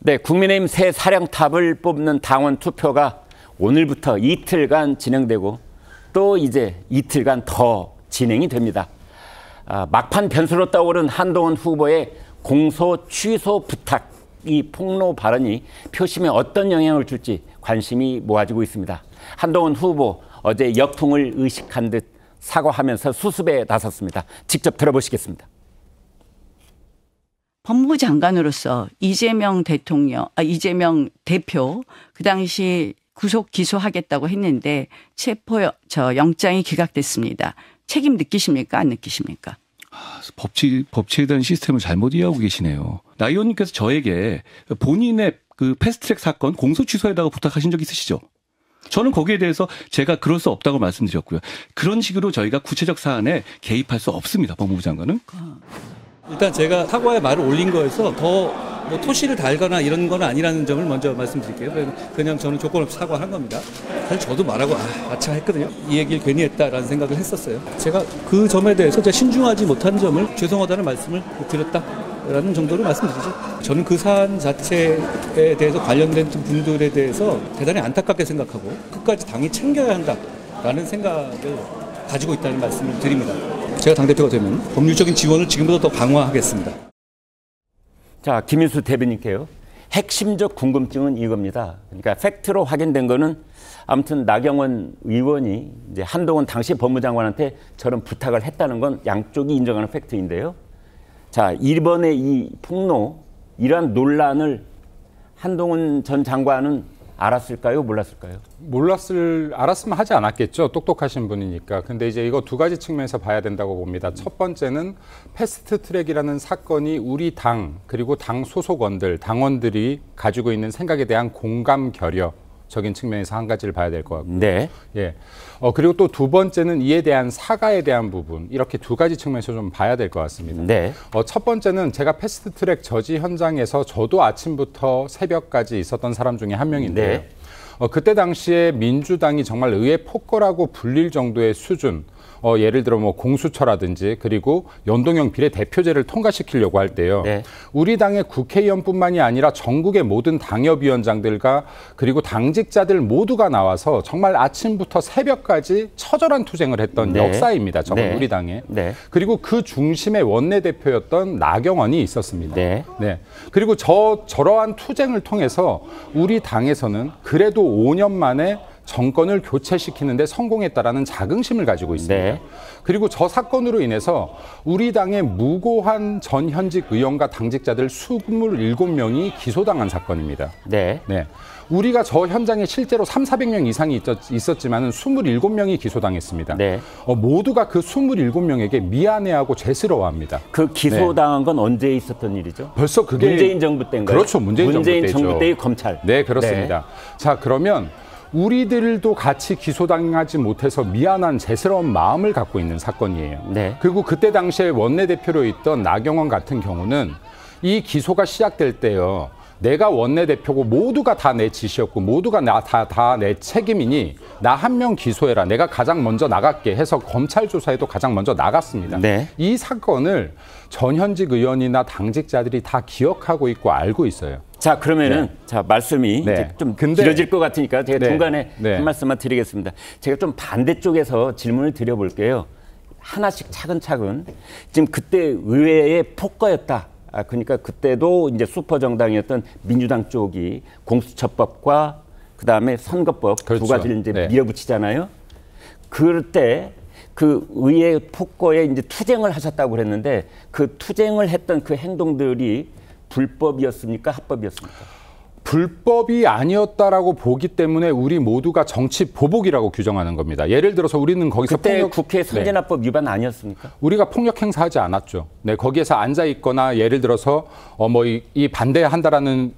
네, 국민의힘 새 사령탑을 뽑는 당원 투표가 오늘부터 이틀간 진행되고 또 이제 이틀간 더 진행이 됩니다. 막판 변수로 떠오른 한동훈 후보의 공소 취소 부탁, 이 폭로 발언이 표심에 어떤 영향을 줄지 관심이 모아지고 있습니다. 한동훈 후보 어제 역풍을 의식한 듯 사과하면서 수습에 나섰습니다. 직접 들어보시겠습니다. 법무부 장관으로서 이재명 대표 그 당시 구속 기소하겠다고 했는데 영장이 기각됐습니다. 책임 느끼십니까? 안 느끼십니까? 법치에 대한 시스템을 잘못 이해하고 계시네요. 나 의원님께서 저에게 본인의 그 패스트트랙 사건 공소 취소에다가 부탁하신 적 있으시죠? 저는 거기에 대해서 제가 그럴 수 없다고 말씀드렸고요. 그런 식으로 저희가 구체적 사안에 개입할 수 없습니다. 법무부 장관은. 일단 제가 사과의 말을 올린 거에서 더 뭐 토시를 달거나 이런 건 아니라는 점을 먼저 말씀드릴게요. 그냥 저는 조건 없이 사과한 겁니다. 사실 저도 말하고 아차 했거든요. 이 얘기를 괜히 했다라는 생각을 했었어요. 제가 그 점에 대해서 제가 신중하지 못한 점을 죄송하다는 말씀을 드렸다라는 정도로 말씀드리죠. 저는 그 사안 자체에 대해서 관련된 분들에 대해서 대단히 안타깝게 생각하고 끝까지 당이 챙겨야 한다라는 생각을 가지고 있다는 말씀을 드립니다. 제가 당대표가 되면 법률적인 지원을 지금보다 더 강화하겠습니다. 자, 김인수 대변인께요. 핵심적 궁금증은 이겁니다. 그러니까 팩트로 확인된 거는 아무튼 나경원 의원이 이제 한동훈 당시 법무장관한테 저런 부탁을 했다는 건 양쪽이 인정하는 팩트인데요. 자, 이번에 이 폭로, 이러한 논란을 한동훈 전 장관은 알았을까요? 몰랐을까요? 알았으면 하지 않았겠죠. 똑똑하신 분이니까. 근데 이제 이거 두 가지 측면에서 봐야 된다고 봅니다. 첫 번째는 패스트 트랙이라는 사건이 우리 당 그리고 당 소속원들, 당원들이 가지고 있는 생각에 대한 공감 결여적인 측면에서 한 가지를 봐야 될 것 같고요. 네. 예. 그리고 또 두 번째는 이에 대한 사과에 대한 부분, 이렇게 두 가지 측면에서 좀 봐야 될 것 같습니다. 네. 첫 번째는 제가 패스트 트랙 저지 현장에서 저도 아침부터 새벽까지 있었던 사람 중에 한 명인데요. 네. 그때 당시에 민주당이 정말 의회 폭거라고 불릴 정도의 수준, 예를 들어 뭐 공수처라든지 그리고 연동형 비례대표제를 통과시키려고 할 때요. 네. 우리 당의 국회의원뿐만이 아니라 전국의 모든 당협위원장들과 그리고 당직자들 모두가 나와서 정말 아침부터 새벽까지 처절한 투쟁을 했던 네. 역사입니다. 정말 네. 우리 당에. 네. 그리고 그 중심에 원내대표였던 나경원이 있었습니다. 네. 네. 그리고 저러한 투쟁을 통해서 우리 당에서는 그래도 5년 만에 정권을 교체시키는 데 성공했다라는 자긍심을 가지고 있습니다. 네. 그리고 저 사건으로 인해서 우리 당의 무고한 전 현직 의원과 당직자들 27명이 기소당한 사건입니다. 네. 네. 우리가 저 현장에 실제로 300~400명 이상이 있었지만 27명이 기소당했습니다. 네. 모두가 그 27명에게 미안해하고 죄스러워합니다. 그 기소당한 건 언제 있었던 일이죠? 벌써 그게 문재인 정부 때인가요? 그렇죠. 문재인 정부 때의 검찰. 네, 그렇습니다. 네. 자, 그러면 우리들도 같이 기소당하지 못해서 미안한 죄스러운 마음을 갖고 있는 사건이에요. 네. 그리고 그때 당시에 원내대표로 있던 나경원 같은 경우는 이 기소가 시작될 때요. 내가 원내대표고 모두가 다 내 지시였고 모두가 다 내 책임이니 나 한 명 기소해라. 내가 가장 먼저 나갈게 해서 검찰 조사에도 가장 먼저 나갔습니다. 네. 이 sa건을 전현직 의원이나 당직자들이 다 기억하고 있고 알고 있어요. 자, 그러면은 네. 자, 말씀이 이제 좀 길어질 것 같으니까 제가 중간에 한 말씀만 드리겠습니다. 제가 좀 반대쪽에서 질문을 드려볼게요. 하나씩 차근차근. 지금 그때 의회의 폭거였다. 그러니까 그때도 이제 슈퍼 정당이었던 민주당 쪽이 공수처법과 그다음에 선거법 그렇죠. 두 가지를 이제 밀어붙이잖아요. 그럴 때 그 의회 폭거에 이제 투쟁을 하셨다고 그랬는데 그 투쟁을 했던 그 행동들이 불법이었습니까? 합법이었습니까? 불법이 아니었다라고 보기 때문에 우리 모두가 정치 보복이라고 규정하는 겁니다. 예를 들어서 우리는 거기서 그때 국회 선진화법 위반 아니었습니까? 우리가 폭력 행사하지 않았죠. 네, 거기에서 앉아 있거나 예를 들어서 이 반대한다라는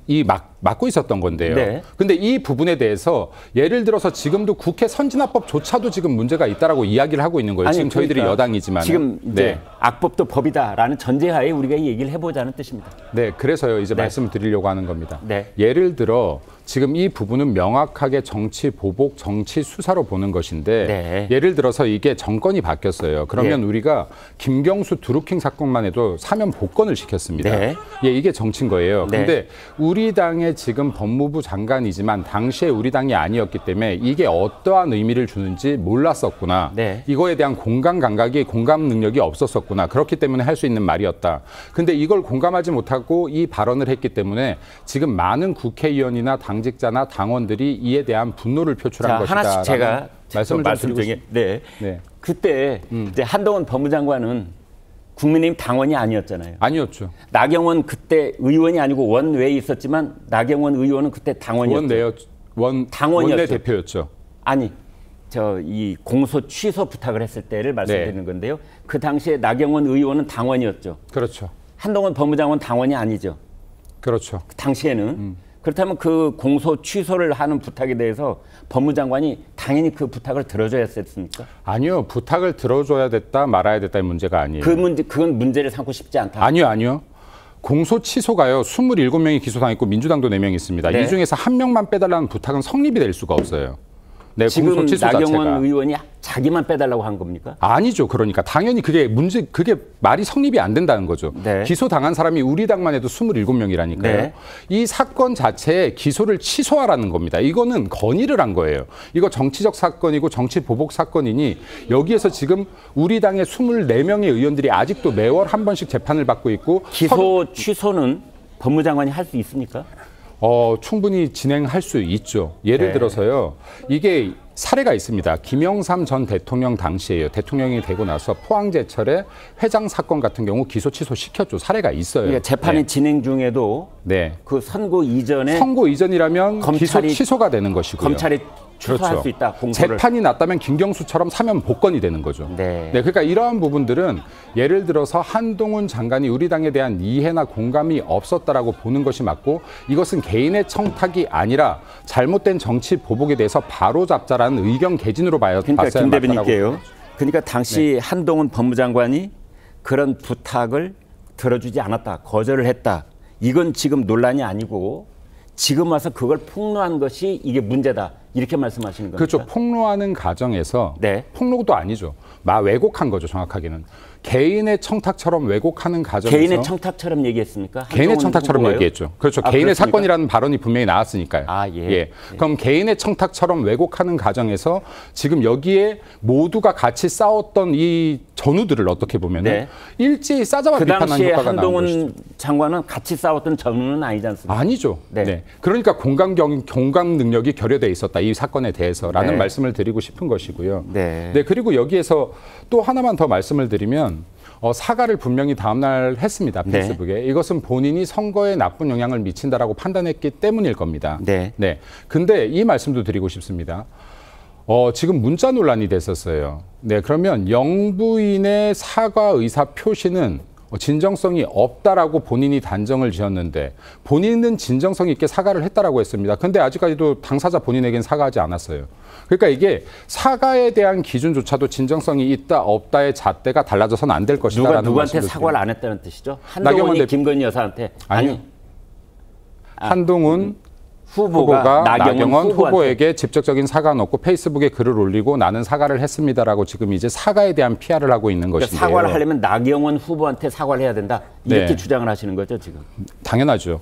막고 있었던 건데요. 네. 근데 이 부분에 대해서 예를 들어서 지금도 국회 선진화법조차도 지금 문제가 있다라고 이야기를 하고 있는 거예요. 지금 저희들이 그러니까 여당이지만 지금 이제 악법도 법이다라는 전제하에 우리가 이 얘기를 해보자는 뜻입니다. 네, 그래서요. 이제 말씀을 드리려고 하는 겁니다. 네. 예를 들어 지금 이 부분은 명확하게 정치 보복, 정치 수사로 보는 것인데 네. 예를 들어서 이게 정권이 바뀌었어요. 그러면 우리가 김경수 드루킹 사건만 해도 사면 복권을 시켰습니다. 네. 예, 이게 정치인 거예요. 네. 근데 우리 당의 지금 법무부 장관이지만 당시에 우리 당이 아니었기 때문에 이게 어떠한 의미를 주는지 몰랐었구나. 네. 이거에 대한 공감 감각이 공감 능력이 없었었구나. 그렇기 때문에 할 수 있는 말이었다. 근데 이걸 공감하지 못하고 이 발언을 했기 때문에 지금 많은 국회의원이나 당직자나 당원들이 이에 대한 분노를 표출한 것이다. 하나씩 제가 말씀을 말씀 드리고 중에 네. 네. 그때 이제 한동훈 법무장관은 국민의힘 당원이 아니었잖아요. 아니었죠. 나경원 그때 의원이 아니고 원외에 있었지만 나경원 의원은 그때 당원이었죠. 당원이었죠. 원내 대표였죠. 아니, 이 공소 취소 부탁을 했을 때를 말씀드리는 건데요. 그 당시에 나경원 의원은 당원이었죠. 그렇죠. 한동훈 법무장관 당원이 아니죠. 그렇죠. 그 당시에는. 그렇다면 그 공소 취소를 하는 부탁에 대해서 법무장관이 당연히 그 부탁을 들어줘야 했습니까? 아니요. 부탁을 들어줘야 됐다 말아야 됐다의 문제가 아니에요. 그건 문제를 삼고 싶지 않다. 아니요. 공소 취소가요. 27명이 기소당했고 민주당도 4명 있습니다. 네. 이 중에서 한 명만 빼달라는 부탁은 성립이 될 수가 없어요. 네, 지금 공소 취소 나경원 자체가. 의원이 자기만 빼달라고 한 겁니까? 아니죠. 그러니까 당연히 그게 말이 성립이 안 된다는 거죠. 네. 기소당한 사람이 우리 당만 해도 27명이라니까요. 네. 이 사건 자체에 기소를 취소하라는 겁니다. 이거는 건의를 한 거예요. 이거 정치적 사건이고 정치 보복 사건이니 여기에서 지금 우리 당의 24명의 의원들이 아직도 매월 한 번씩 재판을 받고 있고 기소 취소는 법무장관이 할 수 있습니까? 충분히 진행할 수 있죠. 예를 들어서요. 이게 사례가 있습니다. 김영삼 전 대통령 당시에요. 대통령이 되고 나서 포항제철의 회장 사건 같은 경우 기소 취소 시켰죠. 사례가 있어요. 그러니까 재판이 진행 중에도 그 선고 이전에 선고 이전이라면 기소 취소가 되는 것이고요. 검찰이 취소할 수 있다. 공소를. 재판이 났다면 김경수처럼 사면 복권이 되는 거죠. 네. 그러니까 이러한 부분들은 예를 들어서 한동훈 장관이 우리 당에 대한 이해나 공감이 없었다라고 보는 것이 맞고 이것은 개인의 청탁이 아니라 잘못된 정치 보복에 대해서 바로잡자라는 의견 개진으로 봤어야 그러니까 김 맞다라고. 대변인께요. 그러니까 당시 한동훈 법무장관이 그런 부탁을 들어주지 않았다. 거절을 했다. 이건 지금 논란이 아니고 지금 와서 그걸 폭로한 것이 이게 문제다. 이렇게 말씀하시는 겁니까? 그렇죠. 폭로하는 과정에서 폭로도 아니죠. 왜곡한 거죠. 정확하게는. 개인의 청탁처럼 왜곡하는 과정에서. 개인의 청탁처럼 얘기했습니까? 개인의 청탁처럼 후보가요? 얘기했죠. 그렇죠. 그렇습니까? 개인의 사건이라는 발언이 분명히 나왔으니까요. 예. 그럼 개인의 청탁처럼 왜곡하는 과정에서 지금 여기에 모두가 같이 싸웠던 이 전우들을 어떻게 보면 일제히 싸잡아 비판하는 당시에 효과가 나온 것이죠. 한동훈 장관은 같이 싸웠던 전우는 아니지 않습니까? 아니죠. 그러니까 공감 능력이 결여돼 있었다. 이 사건에 대해서라는 말씀을 드리고 싶은 것이고요. 그리고 여기에서 또 하나만 더 말씀을 드리면 사과를 분명히 다음날 했습니다. 페이스북에. 이것은 본인이 선거에 나쁜 영향을 미친다라고 판단했기 때문일 겁니다. 근데 이 말씀도 드리고 싶습니다. 지금 문자 논란이 됐었어요. 그러면 영부인의 사과 의사 표시는 진정성이 없다라고 본인이 단정을 지었는데 본인은 진정성 있게 사과를 했다라고 했습니다. 근데 아직까지도 당사자 본인에겐 사과하지 않았어요. 그러니까 이게 사과에 대한 기준조차도 진정성이 있다 없다의 잣대가 달라져서는 안 될 것이다라는 누구한테 사과를 안 했다는 뜻이죠? 한동훈이 김건희 여사한테 한동훈 후보가 나경원 후보에게 직접적인 사과는 없고 페이스북에 글을 올리고 나는 사과를 했습니다라고 지금 이제 사과에 대한 PR을 하고 있는 것인데요. 사과를 하려면 나경원 후보한테 사과를 해야 된다. 이렇게 주장을 하시는 거죠, 지금? 당연하죠.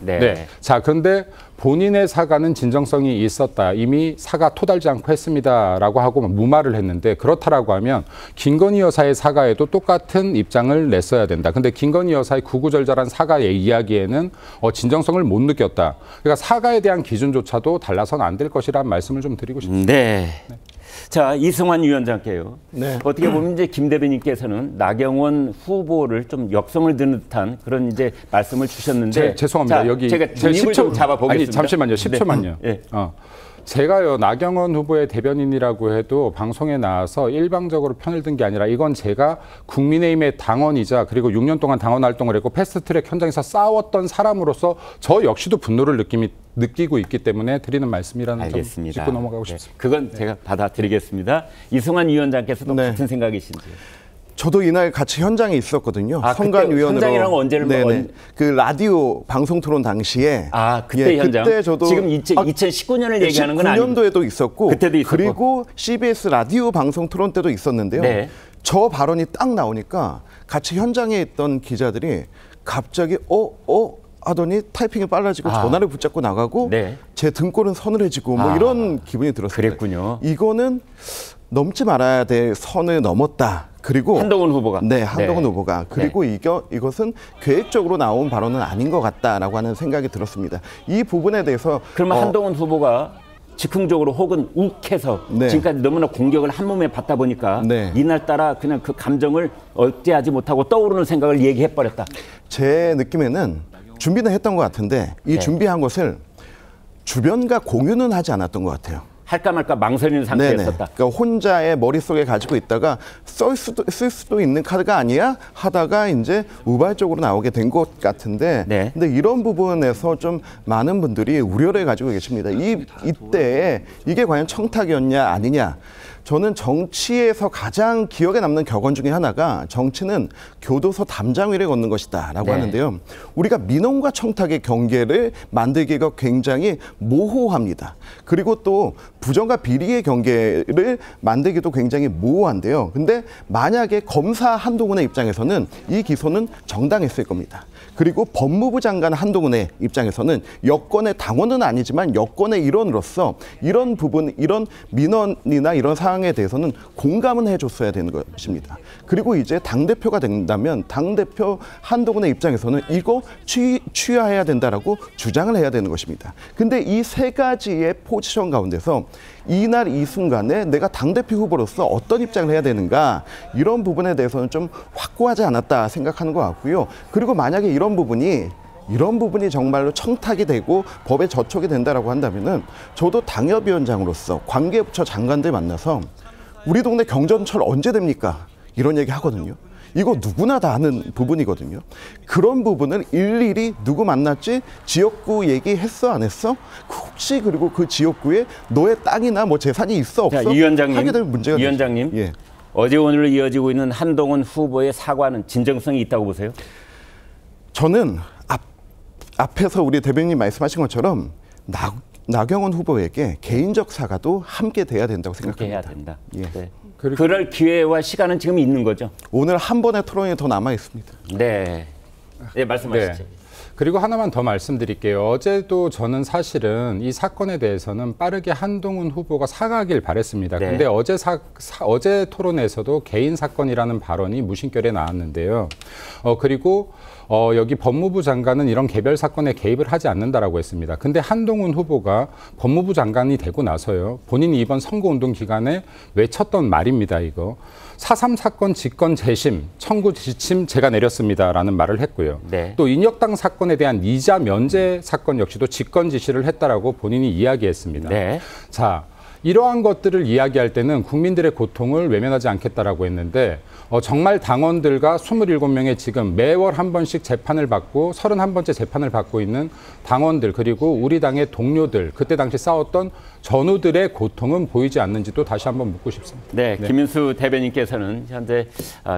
자, 그런데 본인의 사과는 진정성이 있었다. 이미 사과 토달지 않고 했습니다라고 하고 무마를 했는데 그렇다라고 하면 김건희 여사의 사과에도 똑같은 입장을 냈어야 된다. 근데 김건희 여사의 구구절절한 사과의 이야기에는 진정성을 못 느꼈다. 그러니까 사과에 대한 기준조차도 달라서는 안 될 것이라는 말씀을 좀 드리고 싶습니다. 자, 이승환 위원장께요. 어떻게 보면 이제 김 대변인께서는 나경원 후보를 좀 역성을 드는 듯한 그런 이제 말씀을 주셨는데 죄송합니다. 자, 여기 제가 10초 잡아보겠습니다. 잠시만요. 10초만요. 제가요 나경원 후보의 대변인이라고 해도 방송에 나와서 일방적으로 편을 든 게 아니라 이건 제가 국민의힘의 당원이자 그리고 6년 동안 당원 활동을 했고 패스트트랙 현장에서 싸웠던 사람으로서 저 역시도 분노를 느끼고 있기 때문에 드리는 말씀이라는 점 짚고 넘어가고 싶습니다. 그건 제가 받아드리겠습니다. 이승환 위원장께서도 같은 생각이신지요? 저도 이날 같이 현장에 있었거든요. 선관위원으로. 현장이라는 건 언제를 네네. 그 라디오 방송 토론 당시에. 그때 현장. 그때 저도 지금 2019년을 얘기하는 건 아니고 19년도에도 있었고. 그때도 있었고. 그리고 CBS 라디오 방송 토론 때도 있었는데요. 네. 저 발언이 딱 나오니까 같이 현장에 있던 기자들이 갑자기 하더니 타이핑이 빨라지고 전화를 붙잡고 나가고 네. 제 등골은 서늘해지고 뭐 이런 기분이 들었습니다. 그랬군요. 이거는 넘지 말아야 될 선을 넘었다. 그리고 한동훈 후보가. 네, 한동훈 후보가. 그리고 이것은 계획적으로 나온 발언은 아닌 것 같다라고 하는 생각이 들었습니다. 이 부분에 대해서 그러면 한동훈 후보가 즉흥적으로 혹은 욱해서 네. 지금까지 너무나 공격을 한 몸에 받다 보니까 네. 이날따라 그냥 그 감정을 억제하지 못하고 떠오르는 생각을 얘기해버렸다. 제 느낌에는 준비는 했던 것 같은데 이 준비한 것을 주변과 공유는 하지 않았던 것 같아요. 할까 말까 망설이는 상태였었다. 그러니까 혼자의 머릿속에 가지고 있다가 쓸 수도 있는 카드가 아니야 하다가 이제 우발적으로 나오게 된 것 같은데 네. 근데 이런 부분에서 좀 많은 분들이 우려를 가지고 계십니다. 이때에 이게 과연 청탁이었냐 아니냐. 저는 정치에서 가장 기억에 남는 격언 중에 하나가 정치는 교도소 담장 위를 걷는 것이다라고 하는데요. 우리가 민원과 청탁의 경계를 만들기가 굉장히 모호합니다. 그리고 또 부정과 비리의 경계를 만들기도 굉장히 모호한데요. 근데 만약에 검사 한동훈의 입장에서는 이 기소는 정당했을 겁니다. 그리고 법무부 장관 한동훈의 입장에서는 여권의 당원은 아니지만 여권의 일원으로서 이런 부분, 이런 민원이나 이런 사항에 대해서는 공감은 해줬어야 되는 것입니다. 그리고 이제 당대표가 된다면 당대표 한동훈의 입장에서는 이거 취하해야 된다라고 주장을 해야 되는 것입니다. 근데 이 세 가지의 포지션 가운데서 이날 이 순간에 내가 당대표 후보로서 어떤 입장을 해야 되는가 이런 부분에 대해서는 좀 확고하지 않았다 생각하는 것 같고요. 그리고 만약에 이런 부분이 정말로 청탁이 되고 법에 저촉이 된다라고 한다면은 저도 당협위원장으로서 관계부처 장관들 만나서 우리 동네 경전철 언제 됩니까? 이런 얘기 하거든요. 이거 누구나 다 아는 부분이거든요. 그런 부분을 일일이 누구 만났지? 지역구 얘기했어 안 했어? 혹시 그리고 그 지역구에 너의 땅이나 뭐 재산이 있어 없어? 자, 이 위원장님, 하게 되면 문제가 이 위원장님, 예. 어제 오늘 이어지고 있는 한동훈 후보의 사과는 진정성이 있다고 보세요? 저는 앞에서 우리 대변인님 말씀하신 것처럼 나경원 후보에게 개인적 사과도 함께 돼야 된다고 생각합니다. 해야 된다. 예. 네. 그럴 기회와 시간은 지금 있는 거죠? 오늘 한 번의 토론이 더 남아 있습니다. 네. 네, 말씀하시죠. 네. 그리고 하나만 더 말씀드릴게요. 어제도 저는 사실은 이 사건에 대해서는 빠르게 한동훈 후보가 사과하길 바랬습니다. 네. 근데 어제 토론에서도 개인 사건이라는 발언이 무심결에 나왔는데요. 그리고 여기 법무부 장관은 이런 개별 사건에 개입을 하지 않는다라고 했습니다. 근데 한동훈 후보가 법무부 장관이 되고 나서요. 본인이 이번 선거운동 기간에 외쳤던 말입니다. 이거. 4.3 사건 직권 재심, 청구 지침 제가 내렸습니다라는 말을 했고요. 네. 또 인혁당 사건에 대한 이자 면제 사건 역시도 직권 지시를 했다라고 본인이 이야기했습니다. 네. 자, 이러한 것들을 이야기할 때는 국민들의 고통을 외면하지 않겠다라고 했는데 정말 당원들과 27명의 지금 매월 한 번씩 재판을 받고 31번째 재판을 받고 있는 당원들 그리고 우리 당의 동료들 그때 당시 싸웠던 전우들의 고통은 보이지 않는지도 다시 한번 묻고 싶습니다. 네, 김인수 대변인께서는 현재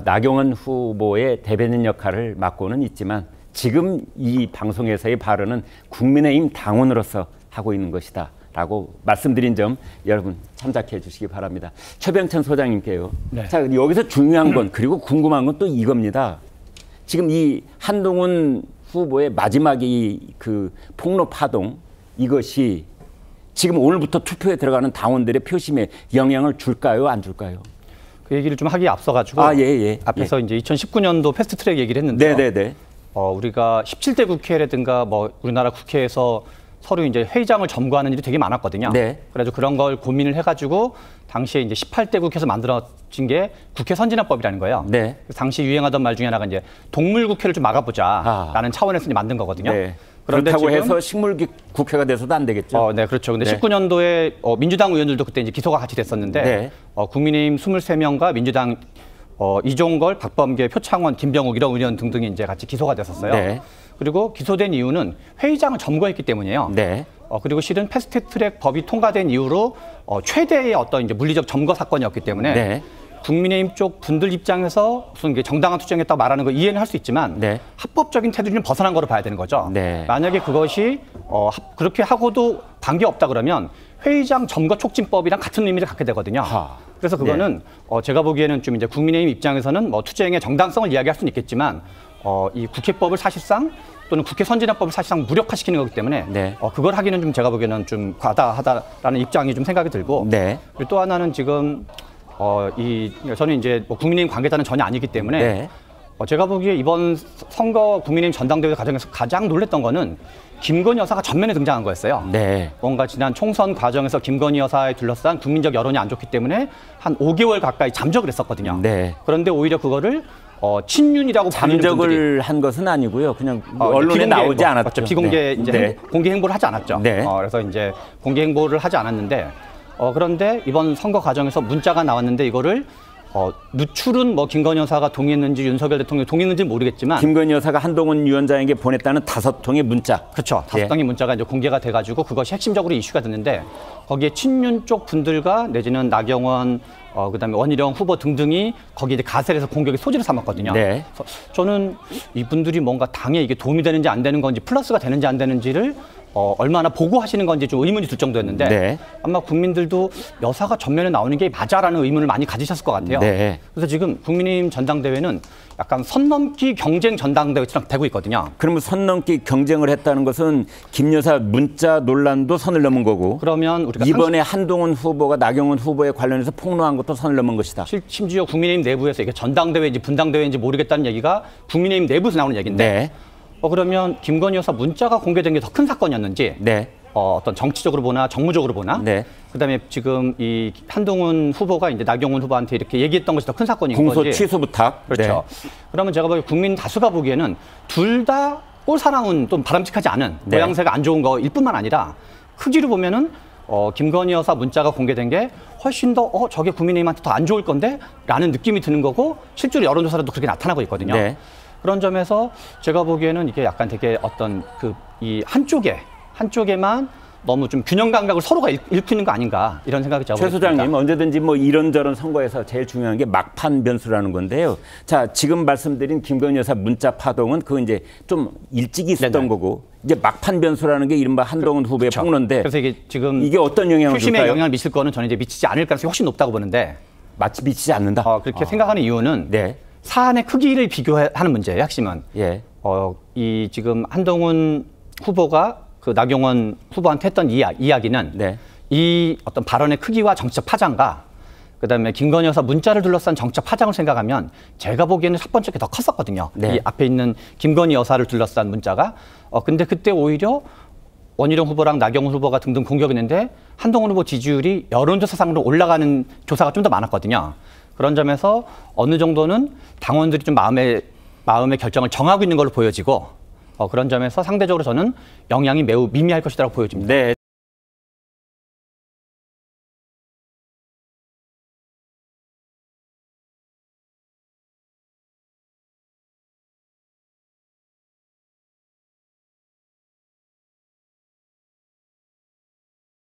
나경원 후보의 대변인 역할을 맡고는 있지만 지금 이 방송에서의 발언은 국민의힘 당원으로서 하고 있는 것이다. 라고 말씀드린 점 여러분 참작해 주시기 바랍니다. 최병천 소장님께요. 네. 자, 여기서 중요한 건 그리고 궁금한 건 또 이겁니다. 지금 이 한동훈 후보의 마지막에 그 폭로 파동 이것이 지금 오늘부터 투표에 들어가는 당원들의 표심에 영향을 줄까요? 안 줄까요? 그 얘기를 좀 하기에 앞서가지고 앞에서 이제 2019년도 패스트트랙 얘기를 했는데요. 네네네. 우리가 17대 국회라든가 뭐 우리나라 국회에서 서로 이제 회의장을 점거하는 일이 되게 많았거든요. 네. 그래서 그런 걸 고민을 해가지고 당시에 이제 18대 국회에서 만들어진 게 국회 선진화법이라는 거예요. 네. 당시 유행하던 말 중에 하나가 이제 동물 국회를 좀 막아보자라는 차원에서 이제 만든 거거든요. 네. 그런데 그렇다고 지금 해서 식물 국회가 돼서도 안 되겠죠. 네, 그렇죠. 근데 네. 19년도에 민주당 의원들도 그때 이제 기소가 같이 됐었는데 네. 국민의힘 23명과 민주당 이종걸, 박범계, 표창원, 김병욱 이런 의원 등등이 이제 같이 기소가 됐었어요. 네. 그리고 기소된 이유는 회의장을 점거했기 때문이에요. 네. 그리고 실은 패스트트랙 법이 통과된 이후로 최대의 어떤 이제 물리적 점거 사건이었기 때문에 네. 국민의힘 쪽 분들 입장에서 무슨 정당한 투쟁했다고 말하는 거 이해는 할 수 있지만 네. 합법적인 테두리는 벗어난 거로 봐야 되는 거죠. 네. 만약에 그것이 그렇게 하고도 관계없다 그러면 회의장 점거 촉진법이랑 같은 의미를 갖게 되거든요. 그래서 그거는 제가 보기에는 좀 이제 국민의힘 입장에서는 뭐 투쟁의 정당성을 이야기할 수는 있겠지만 이 국회법을 사실상 또는 국회 선진화법을 사실상 무력화시키는 거기 때문에 네. 그걸 하기는 좀 제가 보기에는 좀 과다하다라는 입장이 좀 생각이 들고 네. 그리고 또 하나는 지금 저는 이제 뭐 국민의힘 관계자는 전혀 아니기 때문에 네. 제가 보기에 이번 선거 국민의힘 전당대회 과정에서 가장 놀랐던 거는 김건희 여사가 전면에 등장한 거였어요. 네. 뭔가 지난 총선 과정에서 김건희 여사에 둘러싼 국민적 여론이 안 좋기 때문에 한 5개월 가까이 잠적을 했었거든요. 네. 그런데 오히려 그거를 친윤이라고 불리는 분들이 잠적을 한 것은 아니고요. 그냥 언론에 비공개 나오지 행보, 않았죠. 맞죠. 비공개 네. 이제 네. 공개 행보를 하지 않았죠. 네. 그래서 이제 공개 행보를 하지 않았는데 그런데 이번 선거 과정에서 문자가 나왔는데 이거를 누출은 뭐 김건희 여사가 동의했는지 윤석열 대통령이 동의했는지 모르겠지만 김건희 여사가 한동훈 위원장에게 보냈다는 5통의 문자. 그렇죠. 예. 5통의 문자가 이제 공개가 돼가지고 그것이 핵심적으로 이슈가 됐는데 거기에 친윤 쪽 분들과 내지는 나경원 그다음에 원희룡 후보 등등이 거기에 이제 가세를 해서 공격의 소지를 삼았거든요. 네. 그래서 저는 이분들이 뭔가 당에 이게 도움이 되는지 안 되는 건지 플러스가 되는지 안 되는지를 얼마나 보고하시는 건지 좀 의문이 들 정도였는데 네. 아마 국민들도 여사가 전면에 나오는 게 맞아라는 의문을 많이 가지셨을 것 같아요. 네. 그래서 지금 국민의힘 전당대회는 약간 선 넘기 경쟁 전당대회처럼 되고 있거든요. 그러면 선 넘기 경쟁을 했다는 것은 김 여사 문자 논란도 선을 넘은 거고 그러면 우리가 이번에 한동훈 후보가 나경원 후보에 관련해서 폭로한 것도 선을 넘은 것이다. 심지어 국민의힘 내부에서 이게 전당대회인지 분당대회인지 모르겠다는 얘기가 국민의힘 내부에서 나오는 얘기인데 네. 그러면 김건희 여사 문자가 공개된 게 더 큰 사건이었는지 네. 어떤 정치적으로 보나 정무적으로 보나 네. 그다음에 지금 이 한동훈 후보가 이제 나경원 후보한테 이렇게 얘기했던 것이 더 큰 사건인 공소 건지 취소 부탁. 그렇죠. 네. 그러면 제가 보기에 국민 다수가 보기에는 둘 다 꼴사나운 또 바람직하지 않은 네. 모양새가 안 좋은 거일 뿐만 아니라 크기로 보면은 김건희 여사 문자가 공개된 게 훨씬 더 저게 국민의힘한테 더 안 좋을 건데 라는 느낌이 드는 거고 실제로 여론조사로도 그렇게 나타나고 있거든요. 네. 그런 점에서 제가 보기에는 이게 약간 되게 어떤 이 한쪽에만 너무 좀 균형 감각을 서로가 잃히는 거 아닌가 이런 생각이 제가 최 소장님 언제든지 뭐 이런저런 선거에서 제일 중요한 게 막판 변수라는 건데요. 자, 지금 말씀드린 김건희 여사 문자 파동은 그거 이제 좀 일찍 있었던 네네. 거고 이제 막판 변수라는 게 이른바 한동훈 후보의 그렇죠. 폭로인데 그래서 이게 지금 이게 어떤 영향을 표심에 줄까요? 영향을 미칠 거는 저는 이제 미치지 않을 가능성이 훨씬 높다고 보는데 마치 미치지 않는다. 그렇게 생각하는 이유는 네. 사안의 크기를 비교하는 문제예요. 핵심은 예. 이 지금 한동훈 후보가 그 나경원 후보한테 했던 이야기는 네. 이 어떤 발언의 크기와 정치적 파장과 그다음에 김건희 여사 문자를 둘러싼 정치적 파장을 생각하면 제가 보기에는 첫 번째 게 더 컸었거든요. 네. 이 앞에 있는 김건희 여사를 둘러싼 문자가 근데 그때 오히려 원희룡 후보랑 나경원 후보가 등등 공격했는데 한동훈 후보 지지율이 여론조사상으로 올라가는 조사가 좀 더 많았거든요. 그런 점에서 어느 정도는 당원들이 좀 마음의 결정을 정하고 있는 걸로 보여지고 그런 점에서 상대적으로 저는 영향이 매우 미미할 것이라고 보여집니다. 네.